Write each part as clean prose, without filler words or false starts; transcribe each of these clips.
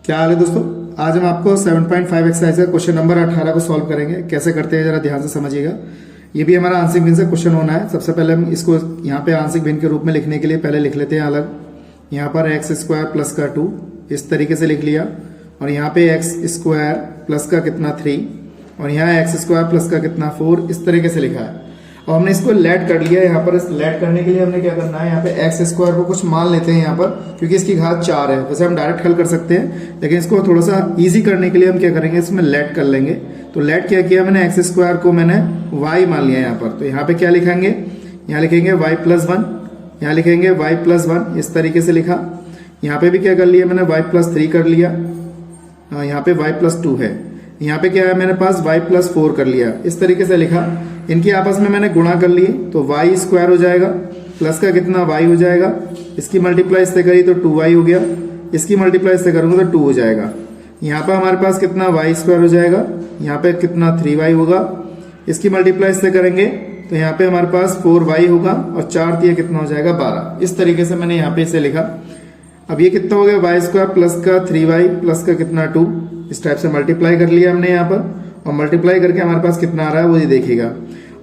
क्या हाल है दोस्तों। आज हम आपको 7.5 एक्सरसाइज का क्वेश्चन नंबर 18 को सॉल्व करेंगे। कैसे करते हैं जरा ध्यान से समझिएगा। ये भी हमारा आंशिक भिन्न से क्वेश्चन होना है। सबसे पहले हम इसको यहाँ पे आंशिक भिन्न के रूप में लिखने के लिए पहले लिख लेते हैं अलग। यहाँ पर एक्स स्क्वायर प्लस का 2 इस तरीके से लिख लिया, और यहाँ पे एक्स स्क्वायर प्लस का कितना 3, और यहाँ एक्स स्क्वायर प्लस का कितना 4 इस तरीके से लिखा है। और हमने इसको लेट कर लिया। यहाँ पर इस लेट करने के लिए हमने क्या करना है, यहाँ पे एक्स स्क्वायर को कुछ मान लेते हैं यहाँ पर, क्योंकि इसकी घात 4 है। वैसे हम डायरेक्ट हल कर सकते हैं, लेकिन इसको थोड़ा सा इजी करने के लिए हम क्या करेंगे, इसमें लेट कर लेंगे। तो लेट क्या किया मैंने, एक्स स्क्वायर को मैंने वाई मान लिया यहाँ पर। तो यहाँ पे क्या लिखेंगे, यहाँ लिखेंगे वाई प्लस 1, यहाँ लिखेंगे वाई प्लस 1 इस तरीके से लिखा। यहाँ पे भी क्या कर लिया मैंने, वाई प्लस 3 कर लिया। यहाँ पे वाई प्लस 2 है। यहाँ पे क्या है मेरे पास, वाई प्लस 4 कर लिया। इस तरीके से लिखा। इनकी आपस में मैंने गुणा कर लिए, तो वाई स्क्वायर हो जाएगा प्लस का कितना वाई हो जाएगा। इसकी मल्टीप्लाई इससे करी तो 2y हो गया, इसकी मल्टीप्लाई इससे करूंगा तो 2 हो जाएगा। यहाँ पे हमारे पास कितना वाई स्क्वायर हो जाएगा, यहाँ पे कितना 3y होगा। इसकी मल्टीप्लाई इससे करेंगे तो यहाँ पे हमारे पास 4y होगा, और 4 दिया कितना हो जाएगा 12। इस तरीके से मैंने यहाँ पे इसे लिखा। अब ये कितना हो गया, वाई स्क्वायर प्लस का 3y प्लस का कितना 2। इस टाइप से मल्टीप्लाई कर लिया हमने यहाँ पर, और मल्टीप्लाई करके हमारे पास कितना आ रहा है वो ये देखिएगा।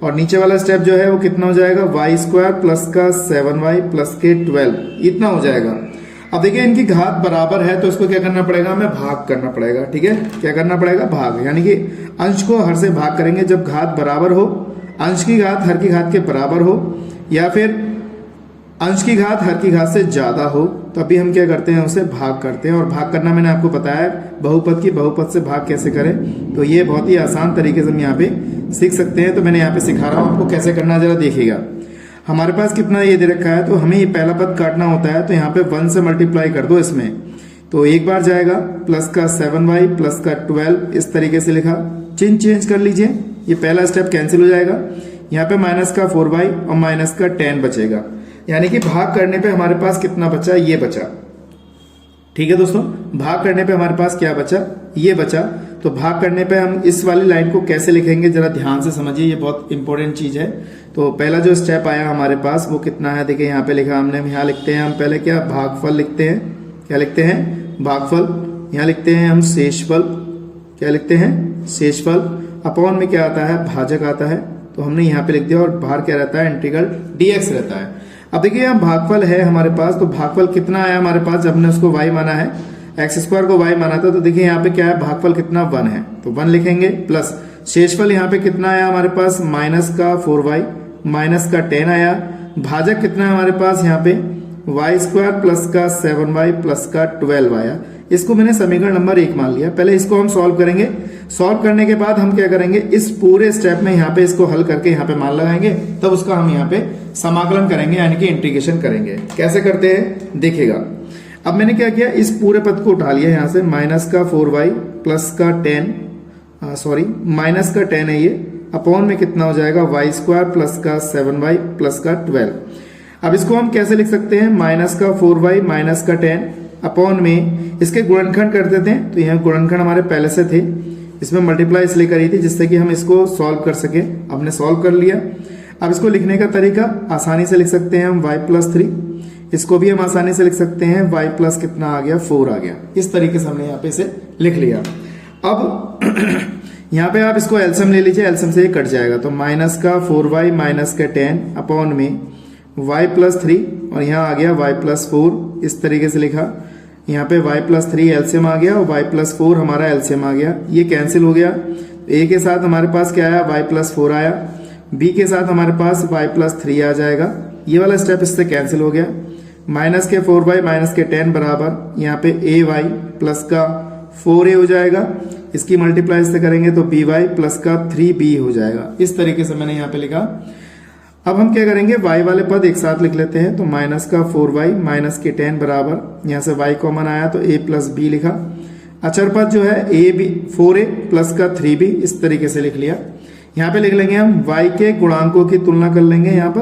और नीचे वाला स्टेप जो है वो कितना हो जाएगा, वाई स्क्वायर प्लस का 7y प्लस के 12 इतना हो जाएगा। अब देखिए इनकी घात बराबर है, तो इसको क्या करना पड़ेगा, हमें भाग करना पड़ेगा। ठीक है, क्या करना पड़ेगा, भाग, यानी कि अंश को हर से भाग करेंगे। जब घात बराबर हो, अंश की घात हर की घात के बराबर हो, या फिर अंश की घात हर की घात से ज्यादा हो, तभी हम क्या करते हैं, उसे भाग करते हैं। और भाग करना मैंने आपको बताया, बहुपद की बहुपद से भाग कैसे करें, तो ये बहुत ही आसान तरीके से हम यहाँ पे सीख सकते हैं। तो मैंने यहाँ पे सिखा रहा हूँ आपको कैसे करना, जरा देखिएगा। हमारे पास कितना ये दे रखा है, तो हमें ये पहला पद काटना होता है, तो यहाँ पे 1 से मल्टीप्लाई कर दो इसमें। तो एक बार जाएगा प्लस का 7y प्लस का 12 इस तरीके से लिखा। चिन्ह चेंज कर लीजिए, ये पहला स्टेप कैंसिल हो जाएगा। यहाँ पे माइनस का 4y और माइनस का 10 बचेगा, यानी कि भाग करने पे हमारे पास कितना बचा, ये बचा। ठीक है दोस्तों, भाग करने पे हमारे पास क्या बचा, ये बचा। तो भाग करने पे हम इस वाली लाइन को कैसे लिखेंगे, जरा ध्यान से समझिए, ये बहुत इंपॉर्टेंट चीज है। तो पहला जो स्टेप आया हमारे पास वो कितना है, देखिए यहाँ पे लिखा हमने, यहाँ लिखते हैं हम पहले क्या, भागफल लिखते हैं। क्या लिखते हैं, भागफल। यहाँ लिखते हैं हम शेषफल। क्या लिखते हैं, शेषफल। अपॉन में क्या आता है, भाजक आता है, तो हमने यहाँ पे लिख दिया। और बाहर क्या रहता है, इंटीग्रल dx रहता है। अब देखिए यहाँ भागफल है हमारे पास, तो भागफल कितना आया हमारे पास, जब हमने उसको y माना है, एक्स स्क्वायर को y माना था, तो देखिए यहाँ पे क्या है, भागफल कितना 1 है, तो 1 लिखेंगे। प्लस शेषफल यहाँ पे कितना आया हमारे पास, माइनस का 4y माइनस का 10 आया। भाजक कितना है हमारे पास यहाँ पे, वाई स्क्वायर प्लस का 7y प्लस का 12 आया। इसको मैंने समीकरण नंबर 1 मान लिया। पहले इसको हम सॉल्व करेंगे। सॉल्व करने के बाद हम क्या करेंगे, इस पूरे स्टेप में यहाँ पे इसको हल करके यहाँ पे मान लगाएंगे, तब उसका हम यहाँ पे समाकलन करेंगे, यानी कि इंटीग्रेशन करेंगे। कैसे करते हैं देखिएगा। अब मैंने क्या किया, इस पूरे पद को उठा लिया यहाँ से, माइनस का 4y प्लस का 10 सॉरी माइनस का 10 है ये, अपॉन में कितना हो जाएगा, वाई स्क्वायर प्लस का 7y प्लस का 12। अब इसको हम कैसे लिख सकते हैं, माइनस का 4y माइनस का 10 अपॉन में इसके गुणनखंड कर देते हैं। तो यहाँ गुणनखंड हमारे पहले से थे, इसमें मल्टीप्लाई इसलिए करी थी जिससे कि हम इसको सॉल्व कर सके। हमने सॉल्व कर लिया। अब इसको लिखने का तरीका आसानी से लिख सकते हैं हम, y प्लस 3। इसको भी हम आसानी से लिख सकते हैं, y प्लस कितना आ गया, 4 आ गया। इस तरीके से हमने यहाँ पे इसे लिख लिया। अब यहाँ पे आप इसको एलसीएम ले लीजिए, एलसीएम से ये कट जाएगा। तो माइनस का 4y माइनस का 10 अपॉन में y प्लस 3, और यहाँ आ गया y प्लस 4 इस तरीके से लिखा। यहाँ पे y प्लस 3 एलसीएम आ गया, और y प्लस 4 हमारा एलसीएम आ गया। ये कैंसिल हो गया। a के साथ हमारे पास क्या आया, y प्लस 4 आया। b के साथ हमारे पास y प्लस 3 आ जाएगा। ये वाला स्टेप इससे कैंसिल हो गया। माइनस के 4y माइनस के 10 बराबर यहाँ पे ay प्लस का 4a हो जाएगा। इसकी मल्टीप्लाई से करेंगे तो by प्लस का 3b हो जाएगा। इस तरीके से मैंने यहाँ पे लिखा। अब हम क्या करेंगे, y वाले पद एक साथ लिख लेते हैं। तो माइनस का 4y माइनस के 10 बराबर, यहाँ से y कॉमन आया तो a प्लस b लिखा। अचर पद जो है a 4a प्लस का 3b इस तरीके से लिख लिया। यहाँ पे लिख लेंगे हम y के गुणांकों की तुलना कर लेंगे, यहाँ पर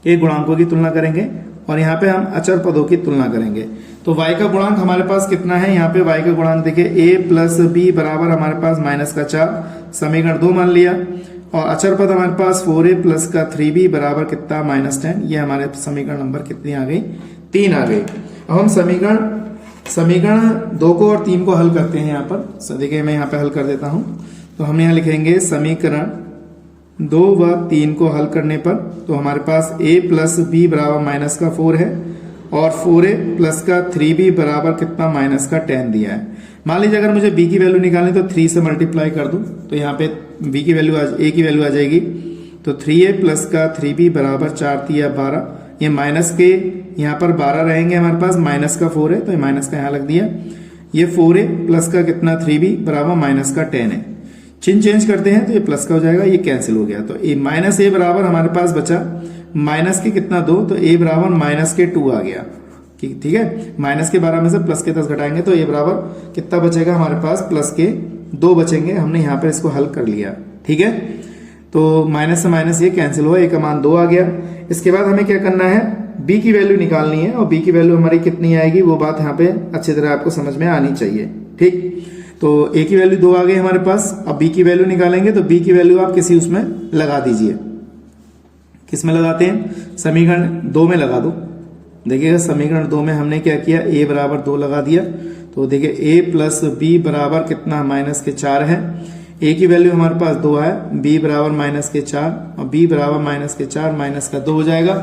के गुणांकों की तुलना करेंगे, और यहाँ पे हम अचर पदों की तुलना करेंगे। तो y का गुणांक हमारे पास कितना है, यहाँ पे y का गुणांक देखिए a प्लस b बराबर हमारे पास माइनस का 4, समीकरण 2 मान लिया। और अचर पद हमारे पास 4a प्लस का 3b बराबर कितना, माइनस 10। ये हमारे समीकरण नंबर कितनी आ गई, 3 आ गई। अब हम समीकरण समीकरण 2 को और 3 को हल करते हैं यहाँ पर। देखिए मैं यहाँ पे हल कर देता हूं। तो हम यहाँ लिखेंगे समीकरण 2 व 3 को हल करने पर तो हमारे पास a प्लस बी बराबर माइनस का 4 है और 4a प्लस का 3b बराबर कितना माइनस का 10 दिया है। मान लीजिए अगर मुझे b की वैल्यू निकालनी तो 3 से मल्टीप्लाई कर दूं तो यहाँ पे b की वैल्यू a की वैल्यू आ जाएगी। तो 3a प्लस का 3b बराबर 4 3 12, ये माइनस के यहाँ पर 12 रहेंगे हमारे पास, माइनस का 4 है तो ये माइनस का यहाँ लग दिया। ये 4a प्लस का कितना 3b बराबर माइनस का 10 है। चिन्ह चेंज करते हैं तो ये प्लस का हो जाएगा, ये कैंसिल हो गया। तो ए माइनस ए बराबर हमारे पास बचा माइनस के कितना 2, तो ए बराबर माइनस के 2 आ गया। ठीक है, माइनस के 12 में से प्लस के 10 घटाएंगे तो ए बराबर कितना बचेगा हमारे पास, प्लस के 2 बचेंगे। हमने यहाँ पर इसको हल कर लिया। ठीक है, तो माइनस से माइनस ये कैंसिल हुआ, ए का मान 2 आ गया। इसके बाद हमें क्या करना है, बी की वैल्यू निकालनी है और बी की वैल्यू हमारी कितनी आएगी वो बात यहाँ पे अच्छी तरह आपको समझ में आनी चाहिए। ठीक, तो ए की वैल्यू 2 आ गई हमारे पास। अब बी की वैल्यू निकालेंगे तो बी की वैल्यू आप किसी उसमें लगा दीजिए। किस में लगाते हैं, समीकरण 2 में लगा दो। देखिएगा समीकरण 2 में हमने क्या किया, a बराबर 2 लगा दिया। तो देखिए a प्लस बी बराबर कितना माइनस के 4 है। a की वैल्यू हमारे पास 2 है, b बराबर माइनस के 4 और b बराबर माइनस के 4 माइनस का 2 हो जाएगा।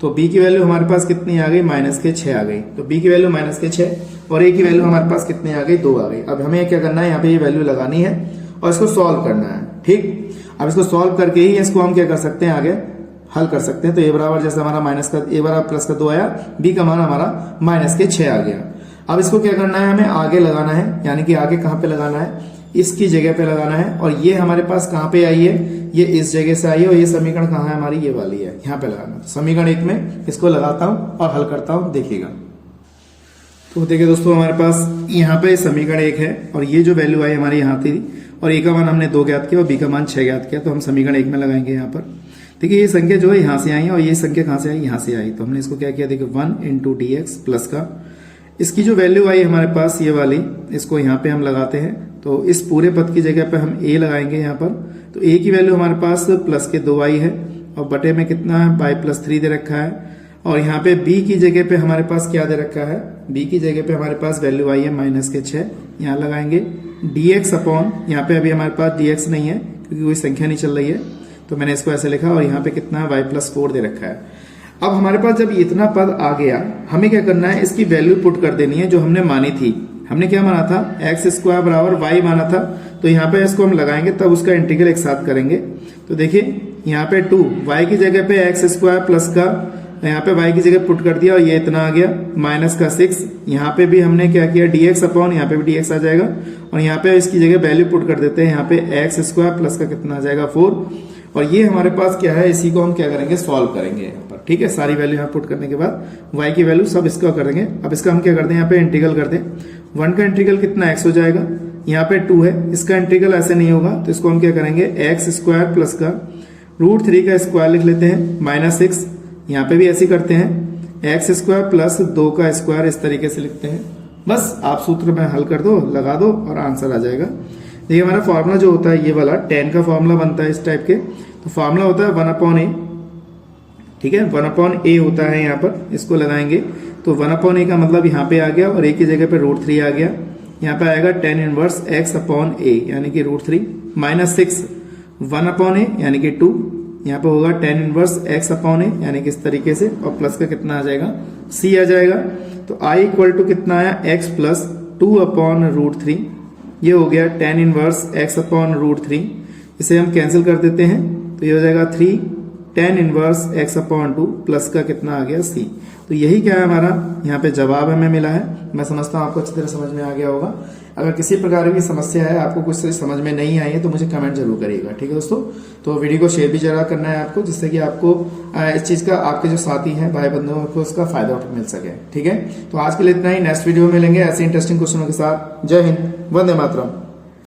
तो b की वैल्यू हमारे पास कितनी आ गई, माइनस के 6 आ गई। तो b की वैल्यू माइनस के 6 और a की वैल्यू हमारे पास कितनी आ गई, 2 आ गई। अब हमें क्या करना है, यहाँ पे ये वैल्यू लगानी है और इसको सॉल्व करना है। ठीक, अब इसको सॉल्व करके ही इसको हम क्या कर सकते हैं, आगे हल कर सकते हैं। तो a बराबर जैसे हमारा माइनस का a बराबर प्लस का 2 आया, b का मान हमारा माइनस के 6 आ गया। अब इसको क्या करना है, हमें आगे लगाना है, यानी कि आगे कहाँ पे लगाना है, इसकी जगह पे लगाना है। और ये हमारे पास कहाँ पे आई है, ये इस जगह से आई है और ये समीकरण कहाँ है हमारी, ये वाली है, यहाँ पे लगाना। तो समीकरण 1 में इसको लगाता हूँ और हल करता हूँ, देखिएगा। तो देखिए दोस्तों हमारे पास यहाँ पे समीकरण 1 है और ये जो वैल्यू आई हमारी यहाँ थी और a का मान हमने 2 ज्ञात किया और b का मान 6 ज्ञात किया। तो हम समीकरण 1 में लगाएंगे यहाँ पर। देखिए ये संख्या जो है यहाँ से आई है और ये संख्या कहाँ से आई, यहाँ से आई। तो हमने इसको क्या किया, देखिए 1 इंटू dx प्लस का इसकी जो वैल्यू आई हमारे पास ये वाली, इसको यहाँ पे हम लगाते हैं। तो इस पूरे पद की जगह पे हम a लगाएंगे यहाँ पर। तो a की वैल्यू हमारे पास प्लस के 2 आई है और बटे में कितना है, बाई प्लस 3 दे रखा है। और यहाँ पे b की जगह पे हमारे पास क्या दे रखा है, b की जगह पे हमारे पास वैल्यू आई है माइनस के 6, यहाँ लगाएंगे। dx अपॉन, यहाँ पे अभी हमारे पास dx नहीं है क्योंकि कोई संख्या नहीं चल रही है, तो मैंने इसको ऐसे लिखा और यहाँ पे कितना है, y प्लस 4 दे रखा है। अब हमारे पास जब इतना पद आ गया, हमें क्या करना है, इसकी वैल्यू पुट कर देनी है जो हमने मानी थी। हमने क्या माना था, एक्स स्क्वायर बराबर वाई माना था। तो यहाँ पे इसको हम लगाएंगे तब उसका इंटीग्रल एक साथ करेंगे। तो देखिए यहाँ पे 2 वाई की जगह पे एक्स स्क्वायर प्लस का, यहाँ पे वाई की जगह पुट कर दिया और ये इतना आ गया माइनस का 6। यहाँ पे भी हमने क्या किया, dx अपॉन, यहाँ पे भी dx आ जाएगा और यहाँ पे इसकी जगह वैल्यू पुट कर देते हैं। यहाँ पे एक्स स्क्वायर प्लस का कितना आ जाएगा 4 और ये हमारे पास क्या है, इसी को हम क्या करेंगे, सॉल्व करेंगे यहाँ पर। ठीक है, सारी वैल्यू यहाँ पुट करने के बाद y की वैल्यू सब इसका करेंगे। अब इसका हम क्या करते हैं, यहाँ पे इंटीग्रल करते हैं। 1 का इंटीग्रल कितना x हो जाएगा, यहाँ पे 2 है, इसका इंटीग्रल ऐसे नहीं होगा तो इसको हम क्या करेंगे, एक्स स्क्वायर प्लस का √3 का स्क्वायर लिख लेते हैं माइनस 6। यहाँ पे भी ऐसे करते हैं, एक्स स्क्वायर प्लस 2 का स्क्वायर, इस तरीके से लिखते हैं। बस आप सूत्र में हल कर दो, लगा दो और आंसर आ जाएगा। देखिए हमारा फॉर्मूला जो होता है ये वाला tan का फॉर्मूला बनता है इस टाइप के। तो फॉर्मूला होता है 1/a, ठीक है, 1/a होता है यहाँ पर, इसको लगाएंगे तो 1/a का मतलब यहाँ पे आ गया और a की जगह पे √3 आ गया। यहाँ पे आएगा tan इनवर्स x/a यानी कि √3 माइनस 6 1/a यानी कि 2, यहाँ पे होगा tan इनवर्स x/a यानी कि इस तरीके से और प्लस का कितना आ जाएगा, c आ जाएगा। तो i इक्वल टू कितना आया, x प्लस 2/√3, ये हो गया tan इनवर्स x/√3। इसे हम कैंसिल कर देते हैं तो ये हो जाएगा 3 tan इनवर्स x/2 प्लस का कितना आ गया, c। तो यही क्या है हमारा यहाँ पे जवाब हमें मिला है। मैं समझता हूँ आपको अच्छी तरह समझ में आ गया होगा। अगर किसी प्रकार की समस्या है, आपको कुछ समझ में नहीं आई है तो मुझे कमेंट जरूर करिएगा। ठीक है दोस्तों, तो वीडियो को शेयर भी जरूर करना है आपको, जिससे कि आपको इस चीज का, आपके जो साथी हैं भाई बंधुओं को उसका फायदा मिल सके। ठीक है, तो आज के लिए इतना ही। नेक्स्ट वीडियो में मिलेंगे ऐसे इंटरेस्टिंग क्वेश्चनों के साथ। जय हिंद, वंदे मातरम।